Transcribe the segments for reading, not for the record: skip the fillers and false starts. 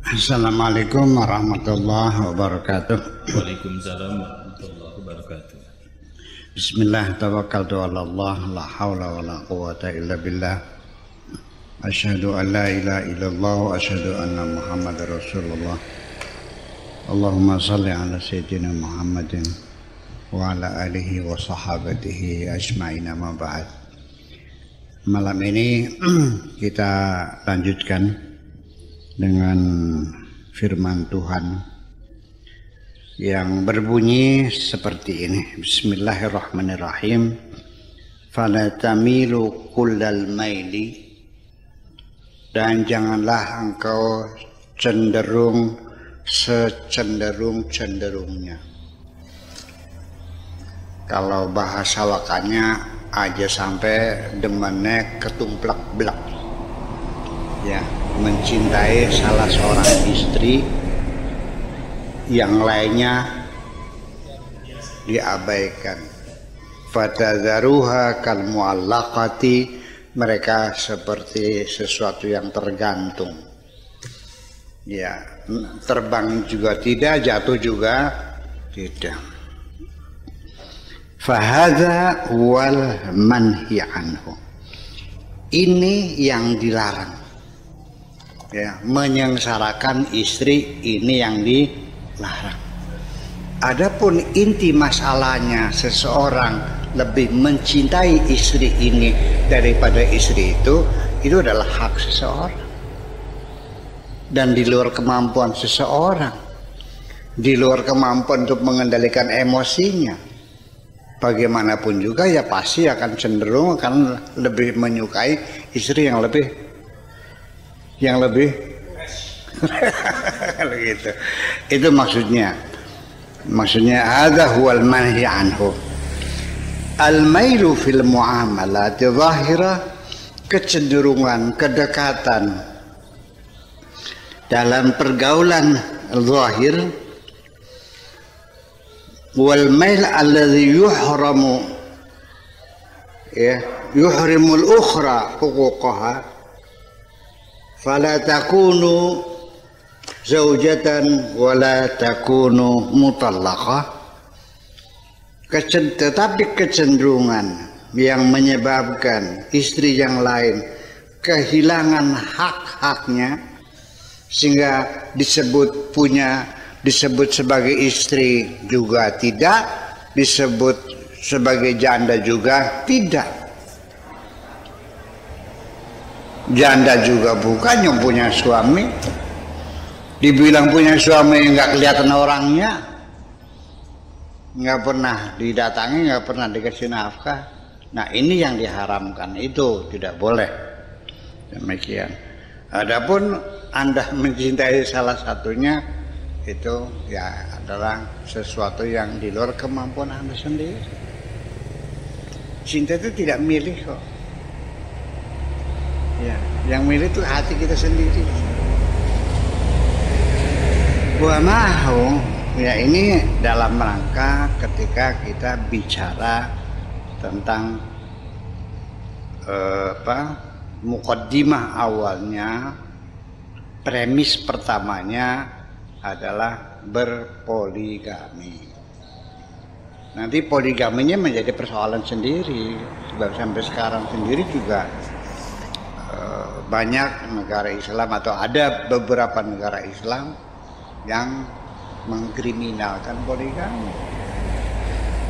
Assalamualaikum warahmatullahi wabarakatuh. Waalaikumsalam warahmatullahi wabarakatuh. Bismillah, tawakkaltu ala Allah, la hawla wa la quwata illa billah. Asyhadu an la ilaha illallah wa asyhadu anna Muhammadar Rasulullah. Allahumma salli ala sayyidina Muhammadin wa ala alihi wa sahabatihi ajma'in, amma ba'd. Malam ini kita lanjutkan dengan firman Tuhan yang berbunyi seperti ini. Bismillahirrahmanirrahim. Fala tamilu kullal maili, dan janganlah engkau cenderung secenderung-cenderungnya. Kalau bahasa wakannya aja sampai demennya ketumplek-blek, ya, mencintai salah seorang istri, yang lainnya diabaikan. Fatadzaruha kal muallaqati, mereka seperti sesuatu yang tergantung, ya, terbang juga tidak, jatuh juga tidak. Fahadza wal manhi anhu, ini yang dilarang, ya, menyengsarakan istri ini yang dilarang. Adapun inti masalahnya seseorang lebih mencintai istri ini daripada istri itu adalah hak seseorang dan di luar kemampuan seseorang, di luar kemampuan untuk mengendalikan emosinya. Bagaimanapun juga ya pasti akan cenderung akan lebih menyukai istri yang lebih gitu. Itu maksudnya hadza huwal manhi anhu. Al-mailu fil muamalati zahirah, kecenderungan, kedekatan dalam pergaulan zahir, wal mail alladhi yuhramu, ya, yuhrimul ukhra huquqaha, fala takunu zaujatan wala takunu mutallaqah. Tetapi kecenderungan yang menyebabkan istri yang lain kehilangan hak-haknya sehingga disebut sebagai istri juga tidak, disebut sebagai janda juga tidak. Janda juga bukan, yang punya suami, dibilang punya suami nggak kelihatan orangnya, nggak pernah didatangi, nggak pernah dikasih nafkah. Nah, ini yang diharamkan, itu tidak boleh. Demikian. Adapun Anda mencintai salah satunya, itu ya adalah sesuatu yang di luar kemampuan Anda sendiri. Cinta itu tidak milih kok. Ya, yang milih itu hati kita sendiri. Wa mahu, ya, ini dalam rangka ketika kita bicara tentang muqaddimah awalnya, premis pertamanya adalah berpoligami. Nanti poligaminya menjadi persoalan sendiri, sebab sampai sekarang sendiri juga banyak negara Islam atau ada beberapa negara Islam yang mengkriminalkan poligami,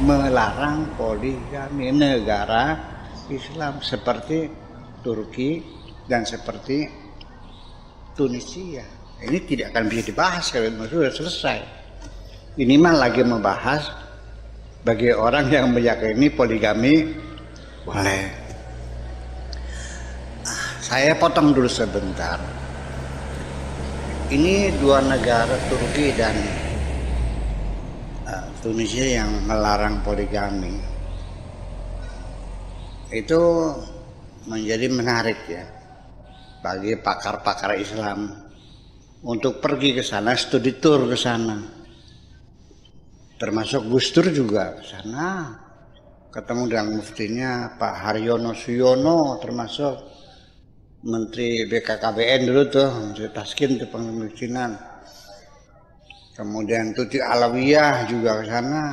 melarang poligami. Negara Islam seperti Turki dan seperti Tunisia. Ini tidak akan bisa dibahas kalau sudah selesai. Ini mah lagi membahas bagi orang yang meyakini poligami boleh. Saya potong dulu sebentar. Ini dua negara, Turki dan Tunisia, yang melarang poligami. Itu menjadi menarik, ya, bagi pakar-pakar Islam untuk pergi ke sana, studi tour ke sana. Termasuk Gus Dur juga ke sana, ketemu dengan muftinya Pak Haryono Suyono termasuk. Menteri BKKBN dulu tuh, Menteri Taskin tuh pengemiskinan. Kemudian Tuti Alawiyah juga ke sana.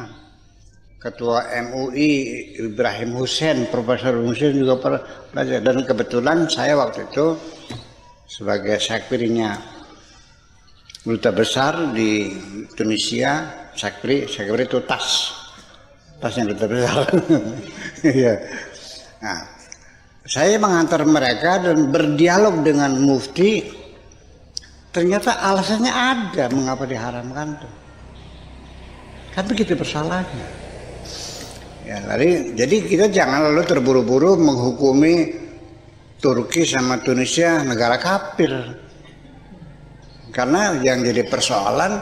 Ketua MUI Ibrahim Hussein, Profesor Hussein juga pelajar. Dan kebetulan saya waktu itu sebagai sekretarinya duta besar di Tunisia, sekretari itu tasnya duta besar. Iya. Nah, saya mengantar mereka dan berdialog dengan mufti. Ternyata alasannya ada mengapa diharamkan tuh. Kan begitu persoalannya. Ya, jadi kita jangan lalu terburu-buru menghukumi Turki sama Tunisia negara kafir. Karena yang jadi persoalan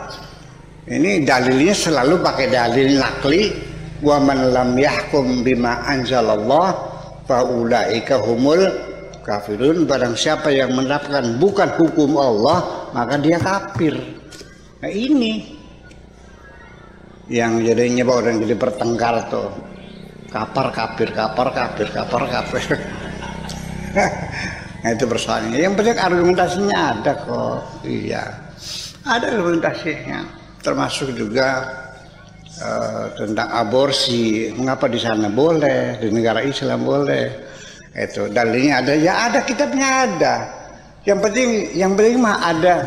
ini dalilnya selalu pakai dalil nakli, wa man lam yahkum bima anzalallah fa ulaika humul kafirun. Barang siapa yang menerapkan bukan hukum Allah maka dia kafir. Nah ini yang jadinya orang jadi bertengkar tuh, kapar kafir. Nah itu persoalannya. Yang penting argumentasinya ada kok. Iya, ada argumentasinya. Termasuk juga tentang aborsi. Mengapa di sana boleh, di negara Islam boleh? Itu dalilnya ada. Ya ada, kitabnya ada. Yang penting mah ada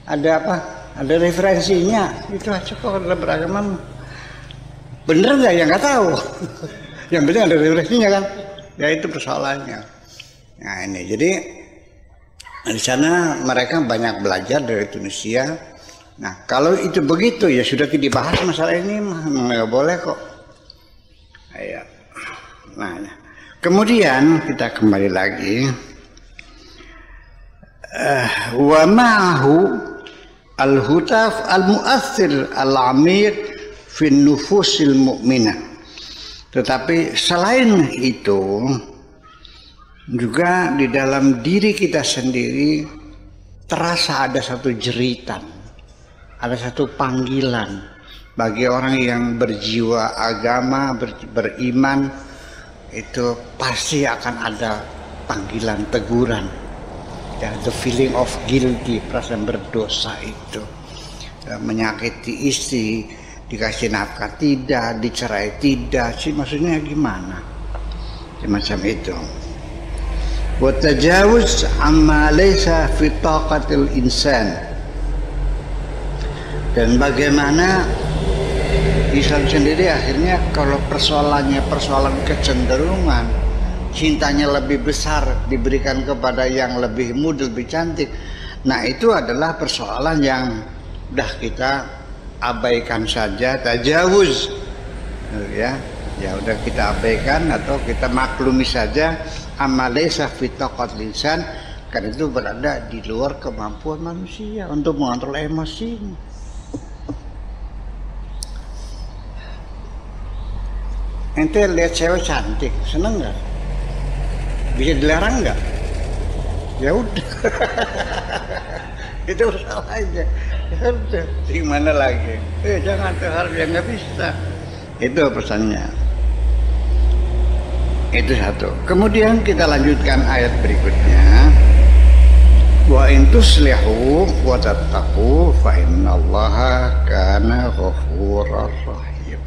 apa? Ada referensinya. Itu aja kok dalam beragama. Bener nggak? Ya nggak tahu. Yang penting ada referensinya kan. Ya itu persoalannya. Nah ini jadi di sana mereka banyak belajar dari Tunisia. Nah kalau itu begitu ya sudah dibahas masalah ini nggak boleh kok. Ayo. Nah kemudian kita kembali lagi. Wa ma'ahu al-hutaf al-mu'athir al-amir fi nufusil mu'minah. Tetapi selain itu juga di dalam diri kita sendiri terasa ada satu jeritan, ada satu panggilan bagi orang yang berjiwa agama, beriman. Itu pasti akan ada panggilan, teguran. Ya, the feeling of guilty, perasaan berdosa itu. Menyakiti istri, dikasih nafkah tidak, dicerai tidak, sih maksudnya gimana? Semacam itu. Wa tajawuz amma laysa fi taqatil insan. Dan bagaimana Islam sendiri akhirnya kalau persoalannya persoalan kecenderungan, cintanya lebih besar diberikan kepada yang lebih muda, lebih cantik. Nah itu adalah persoalan yang udah kita abaikan saja, tajawuz, ya udah kita abaikan atau kita maklumi saja. Amalaysa fi taqatil insan, karena itu berada di luar kemampuan manusia untuk mengontrol emosi. Ente lihat cewek cantik, seneng nggak? Bisa dilarang nggak? Ya udah, itu salah aja. Ya udah, gimana lagi? Jangan terharap yang nggak bisa. Itu pesannya. Itu satu. Kemudian kita lanjutkan ayat berikutnya. Wa in tuslihu wa tattaqu fa innallaha kana ghafurur rahim.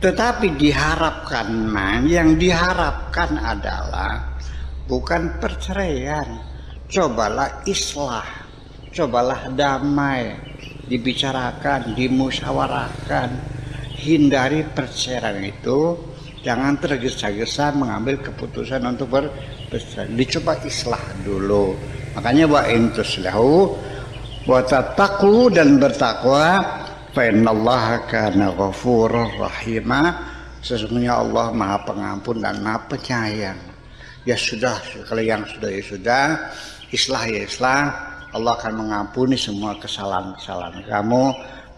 Tetapi diharapkan, yang diharapkan adalah bukan perceraian. Cobalah islah, cobalah damai, dibicarakan, dimusyawarahkan. Hindari perceraian itu. Jangan tergesa-gesa mengambil keputusan untuk bercerai. Dicoba islah dulu. Makanya wa in tuslihu wa tattaqu, dan bertakwa, fa innallaha kana ghafurur rahima. Sesungguhnya Allah Maha Pengampun dan Maha Penyayang. Ya sudah, kalau yang sudah ya sudah, islah ya islah. Allah akan mengampuni semua kesalahan-kesalahan kamu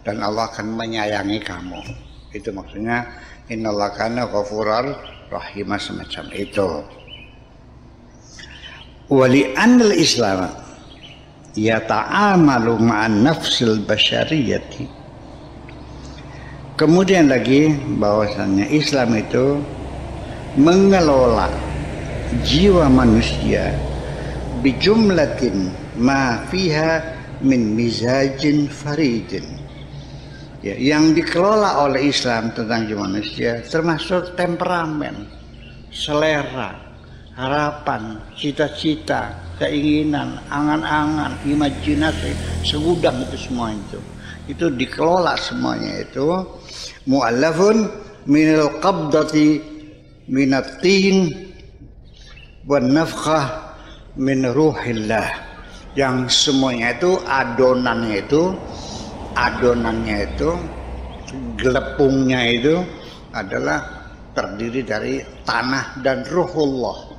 dan Allah akan menyayangi kamu. Itu maksudnya innallaha kana ghafurur rahim, semacam itu. Wali anil Islam yata'amalu ma'an nafsil basyariyati. Kemudian lagi bahwasannya Islam itu mengelola jiwa manusia bijumlatin ma fiha min mizajin faridin. Ya, yang dikelola oleh Islam tentang jiwa manusia termasuk temperamen, selera, harapan, cita-cita, keinginan, angan-angan, imajinasi, segudang itu semua itu dikelola semuanya itu. Mu'allafun minal qabdati minat tin wan nafkhah min ruhillah, yang semuanya itu adonannya itu gelepungnya itu adalah terdiri dari tanah dan ruhullah.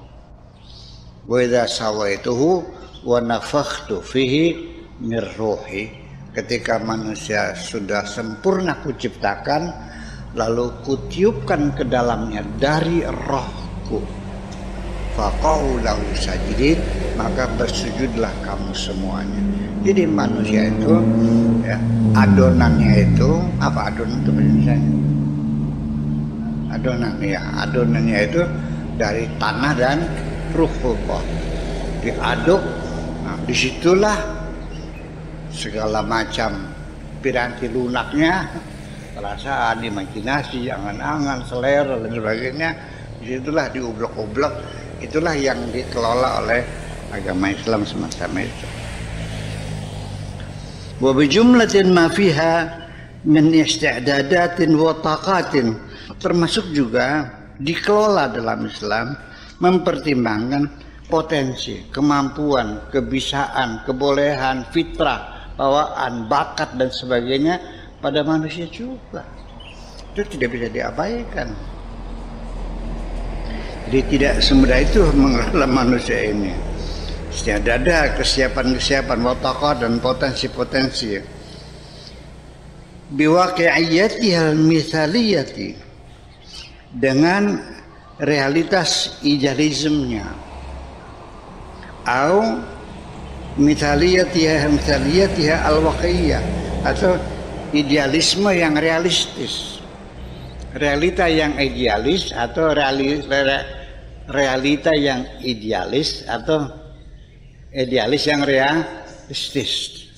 Wa idza sawaituhu wa nafakhtu fihi min ruhi, ketika manusia sudah sempurna kuciptakan lalu kutiupkan ke dalamnya dari rohku, faqa'u lahu sajidin, maka bersujudlah kamu semuanya. Jadi manusia itu ya, adonannya itu apa, adonan itu misalnya adonannya itu dari tanah dan ruhullah diaduk. Nah, disitulah segala macam piranti lunaknya, perasaan, imajinasi, angan-angan, selera dan sebagainya, disitulah diublek-ublek. Itulah yang dikelola oleh agama Islam semacam itu. Wa bijumlatin ma fiha min isti'dadatin wa taqatin, termasuk juga dikelola dalam Islam mempertimbangkan potensi, kemampuan, kebisaan, kebolehan, fitrah, bawaan, bakat dan sebagainya pada manusia juga. Itu tidak bisa diabaikan. Jadi tidak semudah itu mengelola manusia ini. Ada kesiapan-kesiapan, watakah dan potensi-potensi. Biwaqi'iyatihal mithaliyati, dengan realitas idealismenya, atau mithaliyatiha al-waqi'iyah, atau idealisme yang realistis, realita yang idealis atau realita yang idealis atau idealis yang realistis.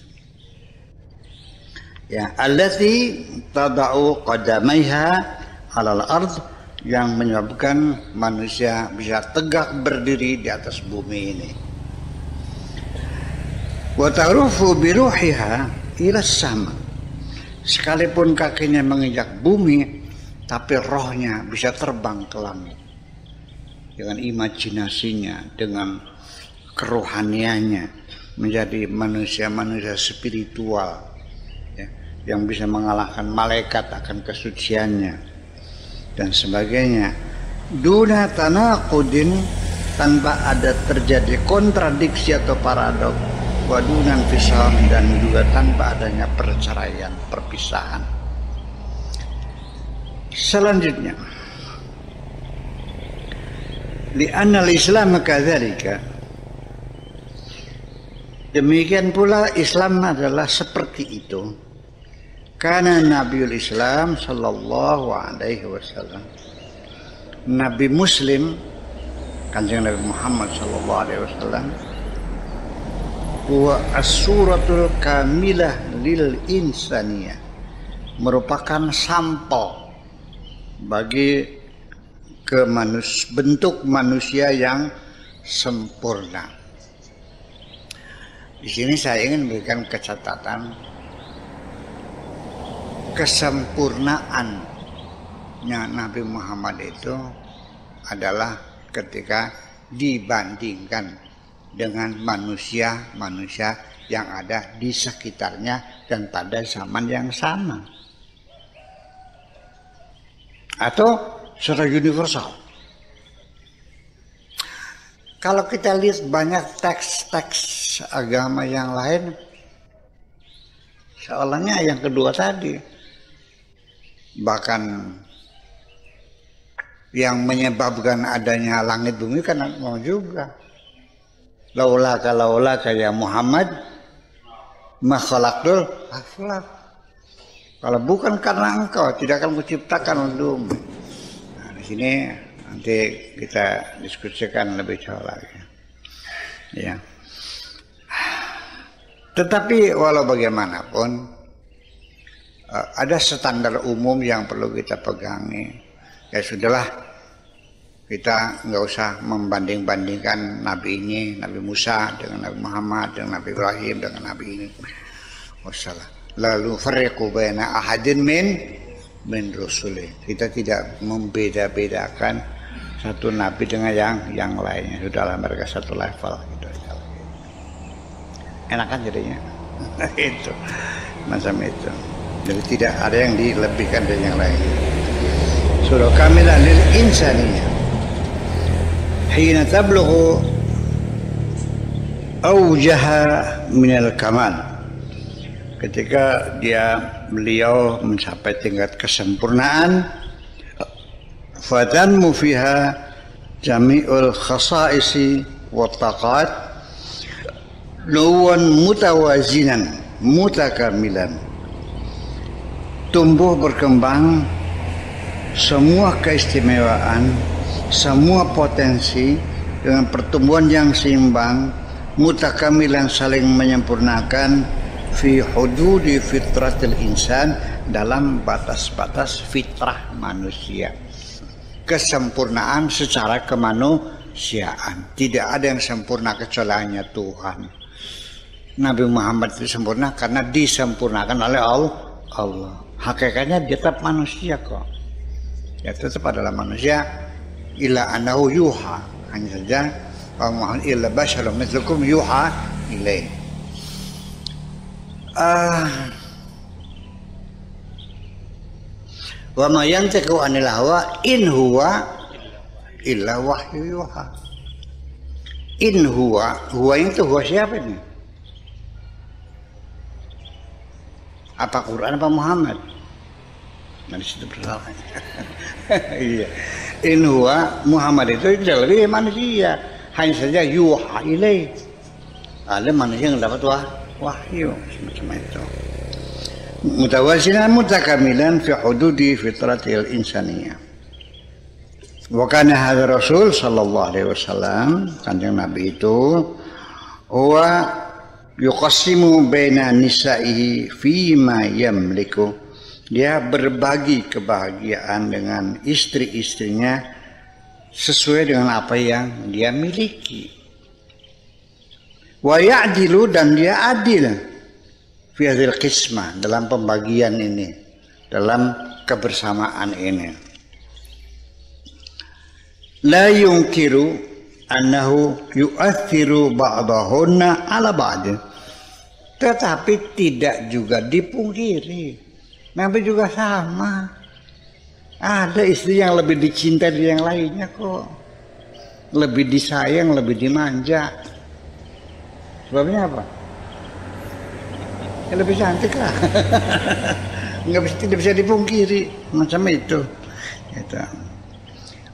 Ya, allati tada'u qadamaiha 'alal ard, yang menyebabkan manusia bisa tegak berdiri di atas bumi ini. Wa ta'rufu bi ruhiha ila sama, sekalipun kakinya menginjak bumi tapi rohnya bisa terbang ke langit dengan imajinasinya, dengan kerohaniannya, menjadi manusia-manusia spiritual ya, yang bisa mengalahkan malaikat akan kesuciannya dan sebagainya. Duna tanaqudin, tanpa ada terjadi kontradiksi atau paradok, wadunan fisam, dan juga tanpa adanya perceraian, perpisahan. Selanjutnya, li'anna al-Islam kadzalika, demikian pula Islam adalah seperti itu. Karena Nabiul Islam sallallahu alaihi wasallam, Nabi Muslim, Kanjeng Nabi Muhammad sallallahu alaihi wasallam, huwa as-suratul kamilah lil insaniyah, merupakan sampel bagi bentuk manusia yang sempurna. Di sini saya ingin memberikan catatan kesempurnaannya Nabi Muhammad itu adalah ketika dibandingkan dengan manusia-manusia yang ada di sekitarnya dan pada zaman yang sama, atau secara universal. Kalau kita lihat banyak teks-teks agama yang lain, seolahnya yang kedua tadi, bahkan yang menyebabkan adanya langit bumi kan mau juga. Laulaka ya Muhammad ma khalaqtul aflaq. Kalau bukan karena engkau, tidak akan kuciptakan bumi. Nah, di sini Nanti kita diskusikan lebih jauh lagi. Ya. Tetapi walau bagaimanapun ada standar umum yang perlu kita pegangi. Ya sudahlah, kita nggak usah membanding-bandingkan Nabi ini, Nabi Musa dengan Nabi Muhammad, dengan Nabi Ibrahim, dengan Nabi ini. Wassalam. Lalu farriqu baina ahadin min rusuli. Kita tidak membeda-bedakan satu nabi dengan yang lainnya. Sudahlah, mereka satu level gitu. Enakan jadinya. Itu macam itu. Jadi tidak ada yang dilebihkan dari yang lain. Surah kamilah lil insaniyah. Hina tablughu awjaha minal kamal. Ketika beliau mencapai tingkat kesempurnaan, fatanmu fiha jami'ul khasaisi wa taqat nuwan mutawazinan mutakamilan. Tumbuh berkembang semua keistimewaan, semua potensi dengan pertumbuhan yang seimbang, mutakamilan saling menyempurnakan, fi hududi fitratil insan, dalam batas-batas fitrah manusia. Kesempurnaan secara kemanusiaan. Tidak ada yang sempurna kecuali hanya Tuhan. Nabi Muhammad itu sempurna karena disempurnakan oleh Allah. Hakikatnya dia tetap manusia kok. Ya tetap adalah manusia. Illa anahu yuha. Hanya saja wa Muhammad illa basyarum mithlukum yuha ilaih. Wa ma yantiqu anil hawa in huwa illa wahyu yuha. In huwa itu huwa siapa ini? Apa Quran apa Muhammad? Dari situ persoalannya. Iya. In huwa Muhammad itu tidak lebih manusia, hanya saja yuha ilaih. Ada manusia yang dapat wahyu semacam itu. Mutawazinan mutakamilan fi hududi fitratil insaniyah. Wa kana hadza Rasul sallallahu alaihi wasallam, kanjeng Nabi itu huwa yuqassimu baina nisa'ihi fi ma yamliku. Dia berbagi kebahagiaan dengan istri-istrinya sesuai dengan apa yang dia miliki. Wa ya'dilu, dan dia adil fi hadzal qismah, dalam pembagian ini, dalam kebersamaan ini. La yunkiru annahu yu'athiru ba'dahunna ala ba'd. Tetapi tidak juga dipungkiri, Nabi juga sama. Ada istri yang lebih dicintai dari yang lainnya kok. Lebih disayang, lebih dimanja. Sebabnya apa? Ya lebih cantik lah. Tidak bisa dipungkiri macam itu. Gitu.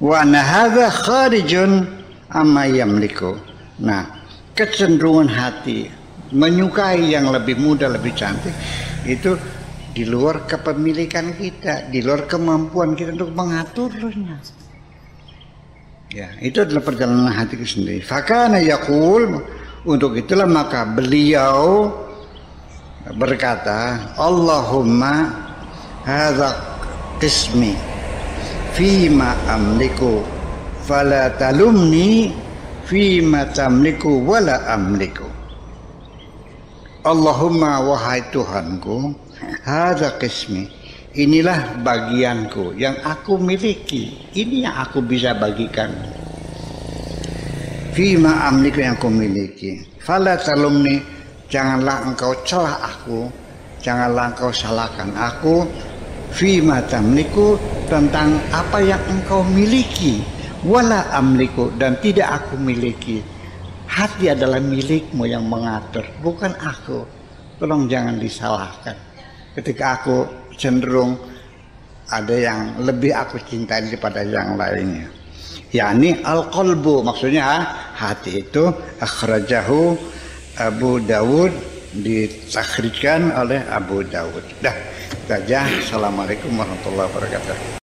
Wa hadza kharijun amma yamliku. Nah, kecenderungan hati menyukai yang lebih muda, lebih cantik, itu di luar kepemilikan kita, di luar kemampuan kita untuk mengaturnya. Ya, itu adalah perjalanan hati sendiri. Fakana yaqul, untuk itulah maka beliau berkata, Allahumma hadza qismi fima amliku fala talumni fima tamliku wala amliku. Allahumma, wahai Tuhanku, hadza qismi, inilah bagianku yang aku miliki, ini yang aku bisa bagikan. Fima amliku, yang aku miliki. Fala talumni, janganlah engkau celah aku, janganlah engkau salahkan aku. Fima tamliku, tentang apa yang engkau miliki. Wala amliku, dan tidak aku miliki. Hati adalah milikmu yang mengatur, bukan aku. Tolong jangan disalahkan. Ketika aku cenderung ada yang lebih aku cintai daripada yang lainnya. yakni al-qalbu, maksudnya hati itu. Akhrajahu Abu Dawud, ditakhrijkan oleh Abu Dawud. Dah, saja. Assalamualaikum warahmatullahi wabarakatuh.